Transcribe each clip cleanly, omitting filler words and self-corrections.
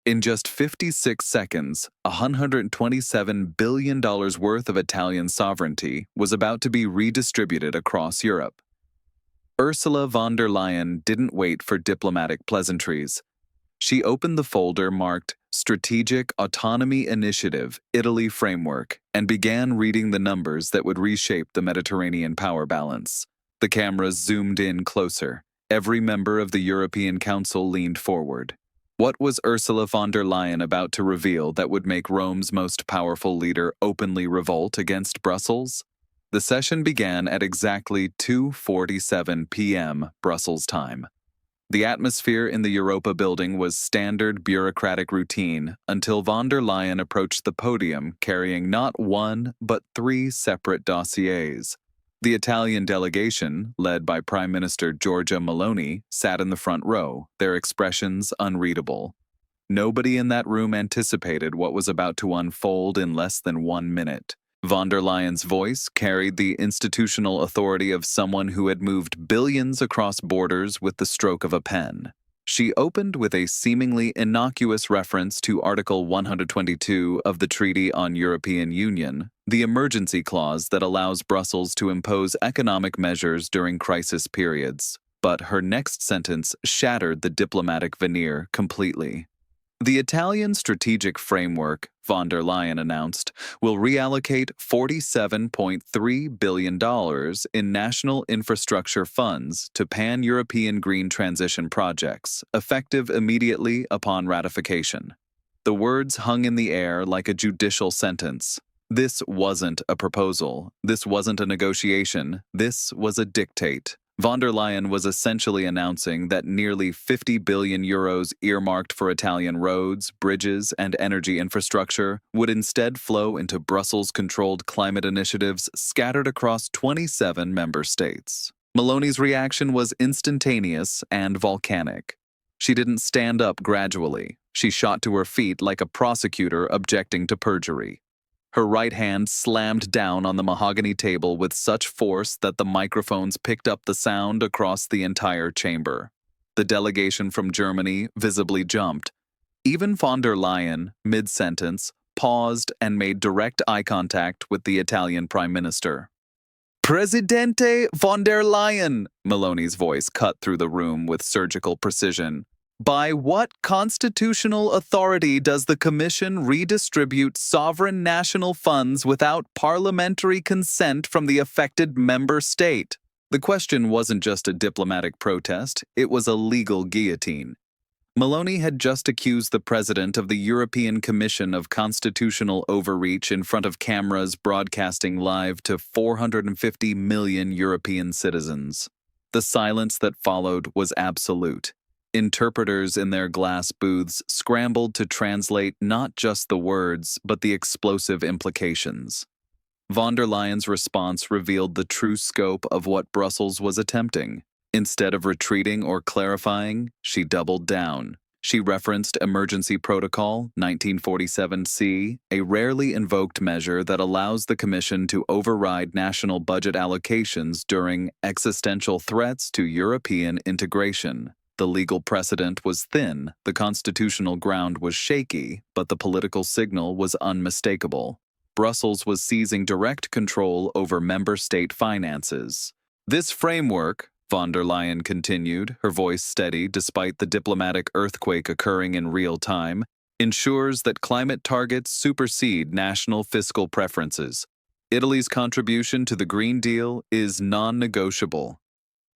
In just 56 seconds, $127 billion worth of Italian sovereignty was about to be redistributed across Europe. Ursula von der Leyen didn't wait for diplomatic pleasantries. She opened the folder marked Strategic Autonomy Initiative, Italy Framework, and began reading the numbers that would reshape the Mediterranean power balance. The cameras zoomed in closer. Every member of the European Council leaned forward. What was Ursula von der Leyen about to reveal that would make Rome's most powerful leader openly revolt against Brussels? The session began at exactly 2:47 p.m. Brussels time. The atmosphere in the Europa building was standard bureaucratic routine until von der Leyen approached the podium carrying not one but three separate dossiers. The Italian delegation, led by Prime Minister Giorgia Meloni, sat in the front row, their expressions unreadable. Nobody in that room anticipated what was about to unfold in less than 1 minute. Von der Leyen's voice carried the institutional authority of someone who had moved billions across borders with the stroke of a pen. She opened with a seemingly innocuous reference to Article 122 of the Treaty on European Union, the emergency clause that allows Brussels to impose economic measures during crisis periods. But her next sentence shattered the diplomatic veneer completely. The Italian strategic framework, von der Leyen announced, will reallocate $47.3 billion in national infrastructure funds to pan-European green transition projects, effective immediately upon ratification. The words hung in the air like a judicial sentence. This wasn't a proposal. This wasn't a negotiation. This was a dictate. Von der Leyen was essentially announcing that nearly 50 billion euros earmarked for Italian roads, bridges, and energy infrastructure would instead flow into Brussels-controlled climate initiatives scattered across 27 member states. Meloni's reaction was instantaneous and volcanic. She didn't stand up gradually. She shot to her feet like a prosecutor objecting to perjury. Her right hand slammed down on the mahogany table with such force that the microphones picked up the sound across the entire chamber. The delegation from Germany visibly jumped. Even von der Leyen, mid-sentence, paused and made direct eye contact with the Italian Prime Minister. "Presidente von der Leyen," Meloni's voice cut through the room with surgical precision. "By what constitutional authority does the Commission redistribute sovereign national funds without parliamentary consent from the affected member state?" The question wasn't just a diplomatic protest, it was a legal guillotine. Meloni had just accused the president of the European Commission of constitutional overreach in front of cameras broadcasting live to 450 million European citizens. The silence that followed was absolute. Interpreters in their glass booths scrambled to translate not just the words, but the explosive implications. Von der Leyen's response revealed the true scope of what Brussels was attempting. Instead of retreating or clarifying, she doubled down. She referenced Emergency Protocol 1947C, a rarely invoked measure that allows the Commission to override national budget allocations during existential threats to European integration. The legal precedent was thin, the constitutional ground was shaky, but the political signal was unmistakable. Brussels was seizing direct control over member state finances. "This framework," von der Leyen continued, her voice steady despite the diplomatic earthquake occurring in real time, "ensures that climate targets supersede national fiscal preferences. Italy's contribution to the Green Deal is non-negotiable."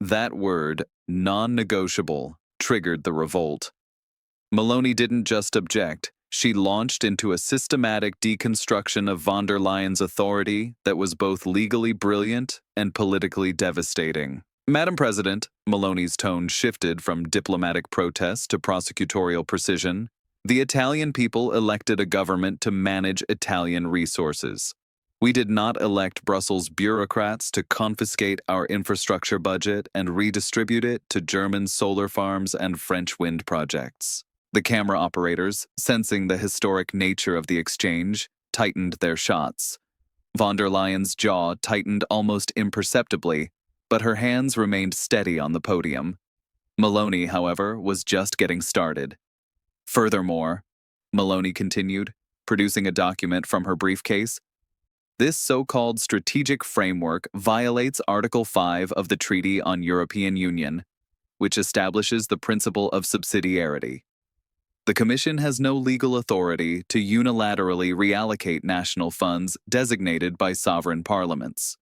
That word, non-negotiable, triggered the revolt. Meloni didn't just object, she launched into a systematic deconstruction of von der Leyen's authority that was both legally brilliant and politically devastating. "Madam President," Meloni's tone shifted from diplomatic protest to prosecutorial precision, "the Italian people elected a government to manage Italian resources. We did not elect Brussels bureaucrats to confiscate our infrastructure budget and redistribute it to German solar farms and French wind projects." The camera operators, sensing the historic nature of the exchange, tightened their shots. Von der Leyen's jaw tightened almost imperceptibly, but her hands remained steady on the podium. Meloni, however, was just getting started. "Furthermore," Meloni continued, producing a document from her briefcase. This so-called strategic framework violates Article 5 of the Treaty on European Union, which establishes the principle of subsidiarity. The Commission has no legal authority to unilaterally reallocate national funds designated by sovereign parliaments.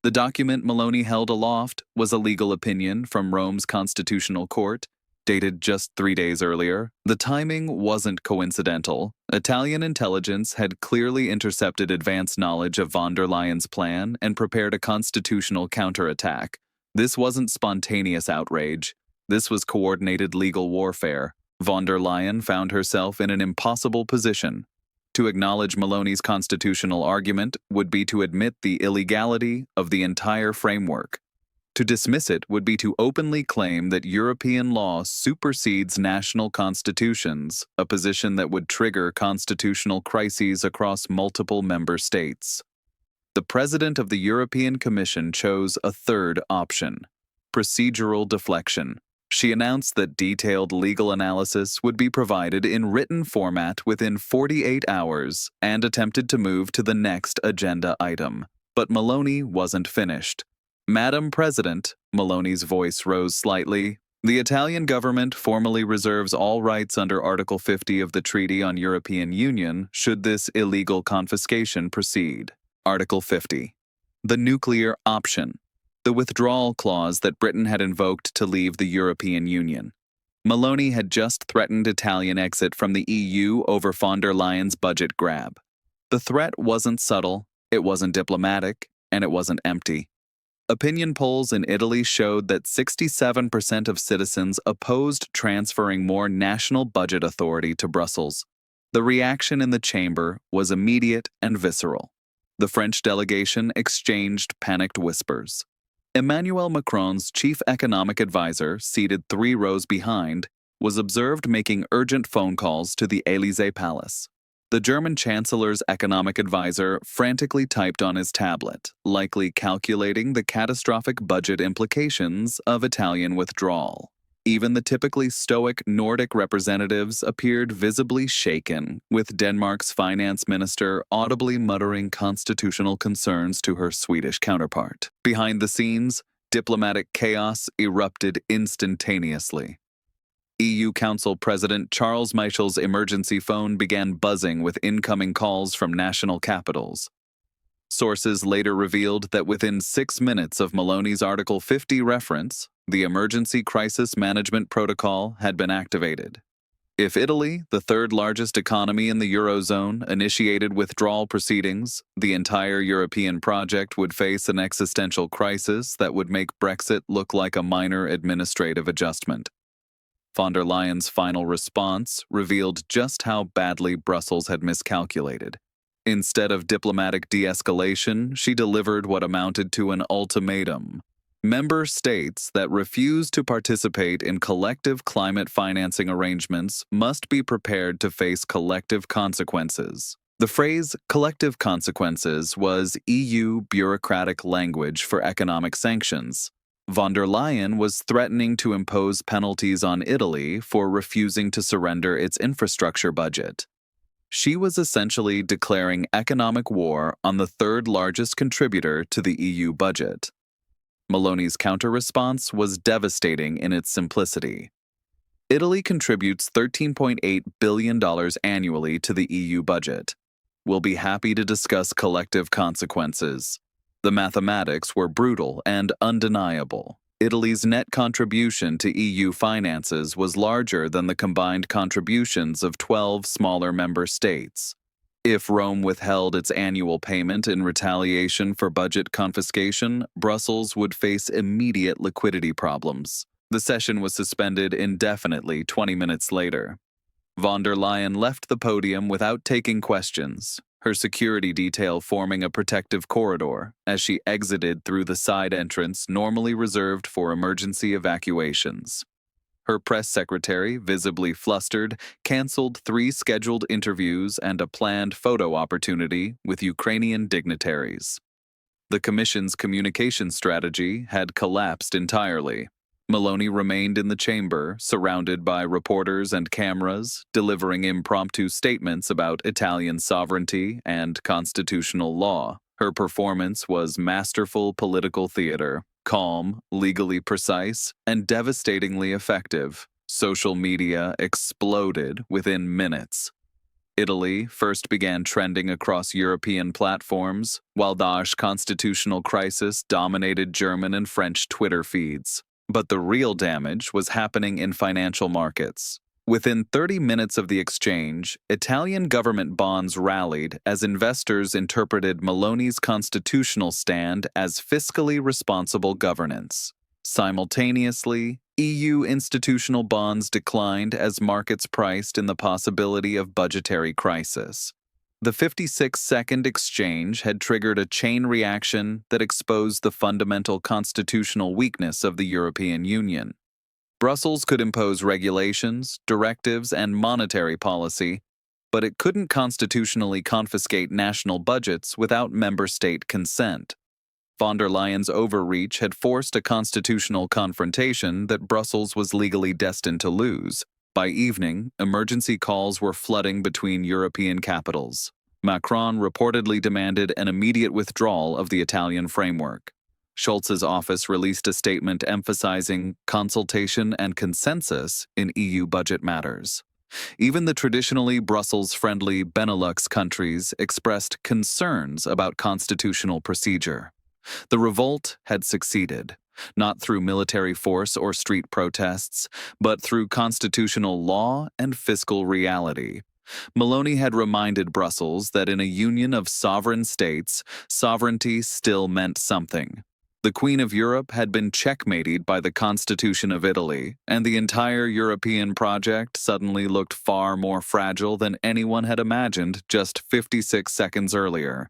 The document Meloni held aloft was a legal opinion from Rome's Constitutional Court, dated just 3 days earlier. The timing wasn't coincidental. Italian intelligence had clearly intercepted advance knowledge of von der Leyen's plan and prepared a constitutional counterattack. This wasn't spontaneous outrage. This was coordinated legal warfare. Von der Leyen found herself in an impossible position. To acknowledge Meloni's constitutional argument would be to admit the illegality of the entire framework. To dismiss it would be to openly claim that European law supersedes national constitutions, a position that would trigger constitutional crises across multiple member states. The President of the European Commission chose a third option: procedural deflection. She announced that detailed legal analysis would be provided in written format within 48 hours and attempted to move to the next agenda item. But Meloni wasn't finished. Madam President, Meloni's voice rose slightly, the Italian government formally reserves all rights under Article 50 of the Treaty on European Union should this illegal confiscation proceed. Article 50. The nuclear option. The withdrawal clause that Britain had invoked to leave the European Union. Meloni had just threatened Italian exit from the EU over von der Leyen's budget grab. The threat wasn't subtle, it wasn't diplomatic, and it wasn't empty. Opinion polls in Italy showed that 67% of citizens opposed transferring more national budget authority to Brussels. The reaction in the chamber was immediate and visceral. The French delegation exchanged panicked whispers. Emmanuel Macron's chief economic advisor, seated 3 rows behind, was observed making urgent phone calls to the Élysée Palace. The German chancellor's economic advisor frantically typed on his tablet, likely calculating the catastrophic budget implications of Italian withdrawal. Even the typically stoic Nordic representatives appeared visibly shaken, with Denmark's finance minister audibly muttering constitutional concerns to her Swedish counterpart. Behind the scenes, diplomatic chaos erupted instantaneously. EU Council President Charles Michel's emergency phone began buzzing with incoming calls from national capitals. Sources later revealed that within 6 minutes of Meloni's Article 50 reference, the Emergency Crisis Management Protocol had been activated. If Italy, the third largest economy in the Eurozone, initiated withdrawal proceedings, the entire European project would face an existential crisis that would make Brexit look like a minor administrative adjustment. Von der Leyen's final response revealed just how badly Brussels had miscalculated. Instead of diplomatic de-escalation, she delivered what amounted to an ultimatum. Member states that refuse to participate in collective climate financing arrangements must be prepared to face collective consequences. The phrase collective consequences was EU bureaucratic language for economic sanctions. Von der Leyen was threatening to impose penalties on Italy for refusing to surrender its infrastructure budget. She was essentially declaring economic war on the third largest contributor to the EU budget. Meloni's counter-response was devastating in its simplicity. Italy contributes $13.8 billion annually to the EU budget. We'll be happy to discuss collective consequences. The mathematics were brutal and undeniable. Italy's net contribution to EU finances was larger than the combined contributions of 12 smaller member states. If Rome withheld its annual payment in retaliation for budget confiscation, Brussels would face immediate liquidity problems. The session was suspended indefinitely 20 minutes later. Von der Leyen left the podium without taking questions, her security detail forming a protective corridor as she exited through the side entrance normally reserved for emergency evacuations. Her press secretary, visibly flustered, canceled 3 scheduled interviews and a planned photo opportunity with Ukrainian dignitaries. The Commission's communication strategy had collapsed entirely. Meloni remained in the chamber, surrounded by reporters and cameras, delivering impromptu statements about Italian sovereignty and constitutional law. Her performance was masterful political theater, calm, legally precise, and devastatingly effective. Social media exploded within minutes. Italy first began trending across European platforms, while Daesh constitutional crisis dominated German and French Twitter feeds. But the real damage was happening in financial markets. Within 30 minutes of the exchange, Italian government bonds rallied as investors interpreted Meloni's constitutional stand as fiscally responsible governance. Simultaneously, EU institutional bonds declined as markets priced in the possibility of budgetary crisis. The 56-second exchange had triggered a chain reaction that exposed the fundamental constitutional weakness of the European Union. Brussels could impose regulations, directives, and monetary policy, but it couldn't constitutionally confiscate national budgets without member state consent. Von der Leyen's overreach had forced a constitutional confrontation that Brussels was legally destined to lose. By evening, emergency calls were flooding between European capitals. Macron reportedly demanded an immediate withdrawal of the Italian framework. Scholz's office released a statement emphasizing consultation and consensus in EU budget matters. Even the traditionally Brussels-friendly Benelux countries expressed concerns about constitutional procedure. The revolt had succeeded, not through military force or street protests, but through constitutional law and fiscal reality. Meloni had reminded Brussels that in a union of sovereign states, sovereignty still meant something. The Queen of Europe had been checkmated by the Constitution of Italy, and the entire European project suddenly looked far more fragile than anyone had imagined just 56 seconds earlier.